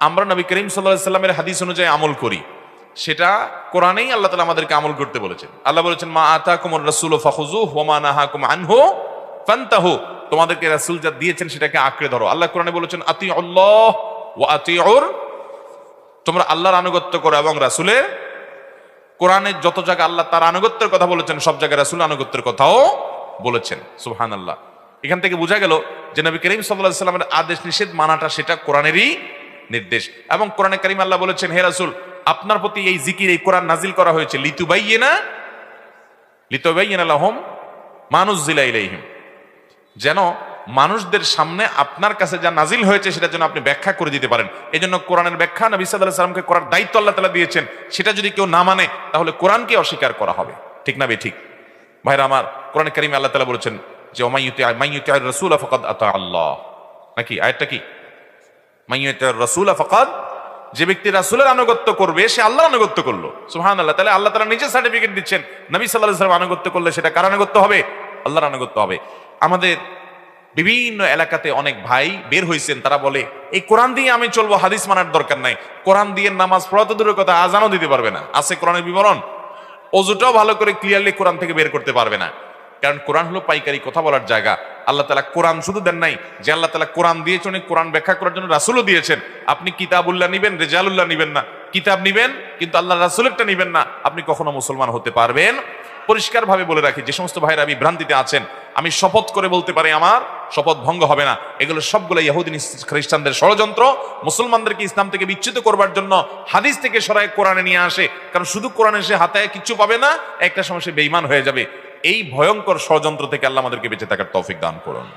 আমরা নবী করিম সাল্লাল্লাহু আলাইহি সাল্লামের হাদিস অনুযায়ী আমল করি, সেটা কোরআনেই আল্লাহ তাআলা আমাদেরকে আমল করতে বলেছেন। আল্লাহ বলেছেন, মা আতাকুমুর রাসূলু ফাখুযুহু ওয়া মা নাহাকুম আনহু ফান্তাহু, তোমাদেরকে রাসূল যা দিয়েছেন সেটাকে আঁকড়ে ধরো। আল্লাহ কোরআনে বলেছেন, আতিউল্লাহ ওয়া আতিউর, তোমরা আল্লাহর আনুগত্য করো এবং রাসূলের। কোরআনে যত জায়গায় আল্লাহ তার আনুগত্যের কথা বলেছেন, সব জায়গায় রাসূল আনুগত্যের কথাও বলেছেন। সুবহানাল্লাহ। এখান থেকে বোঝা গেল যে নবী করিম সাল্লাল্লাহু আলাইহি সাল্লামের আদেশ নিষেধ মানাটা সেটা কোরআনেরই নির্দেশ। এবং কোরআনে কারীম আল্লাহ বলেছেন, হে রাসূল, আপনার প্রতি এই জিকির, এই কোরআন নাজিল করা হয়েছে লিতুবাইয়িনা লাহুম মা নুযিলা ইলাইহিম, যেন মানুষদের সামনে আপনার কাছে যা নাজিল হয়েছে সেটা যেন আপনি ব্যাখ্যা করে দিতে পারেন। এই জন্য কোরআনের ব্যাখ্যা নবী সাল্লাল্লাহু আলাইহি সাল্লামকে করার দায়িত্ব আল্লাহ তাআলা দিয়েছেন। সেটা যদি কেউ না মানে তাহলে কোরআনকে অস্বীকার করা হবে। ঠিক না ঠিক ভাইরা আমার? কোরআনে কারীমে আল্লাহ তাআলা বলেছেন যে মাইয়ুতি'আর রাসূল ফাকাদ আতা আল্লাহ, নাকি আয়াতটা কি? মাইয়ুতি'আর রাসূল ফাকাদ, যে ব্যক্তি রাসূলের আনুগত্য করবে সে আল্লাহর আনুগত্য করলো। সুবহানাল্লাহ। তাহলে আল্লাহ তাআলা নিজে সার্টিফিকেট দিচ্ছেন, নবী সাল্লাল্লাহু আলাইহি সাল্লাম আনুগত্য করলে সেটা কার আনুগত্য হবে? আল্লাহর আনুগত্য হবে। আমাদের বিভিন্ন এলাকাতে অনেক ভাই বের হয়েছেন, তারা বলে এই কোরআন দিয়ে আমি চলবো, হাদিস মানার দরকার নাই। কোরআন দিয়ে নামাজ পড়া তো দূরের কথা, আজানও দিতে পারবে না। আছে কোরআনের বিবরণ, অজুটাও ভালো করে ক্লিয়ারলি কোরআন থেকে বের করতে পারবে না। কারণ কোরআন হলো পাইকারি কথা বলার জায়গা। আল্লাহ তাআলা কোরআন শুধু দেন নাই, যে আল্লাহ তাআলা কোরআন দিয়েছেন, কোরআন ব্যাখ্যা করার জন্য রাসূলও দিয়েছেন। আপনি কিতাবুল্লাহ নিবেন, রেজালুল্লাহ নিবেন না। কিতাব নিবেন কিন্তু আল্লাহ রাসূলেরটা নিবেন না, আপনি কখনো মুসলমান হতে পারবেন। পরিষ্কার ভাবে বলে রাখি, যে সমস্ত ভাইরা বিভ্রান্তিতে আছেন, আমি শপথ করে বলতে পারি আমার শপথ ভঙ্গ হবে না। এগুলো সবগুলো ইহুদি খ্রিস্টানদের ষড়যন্ত্র, মুসলমানদেরকে ইসলাম থেকে বিচ্যুত করবার জন্য হাদিস থেকে সরায় কোরআনে নিয়ে আসে। কারণ শুধু কোরআনে সে হাতায় কিচ্ছু পাবে না, একটা সময় সে বেঈমান হয়ে যাবে। এই ভয়ঙ্কর ষড়যন্ত্র থেকে আল্লাহ আমাদেরকে বেঁচে থাকার তৌফিক দান করুন।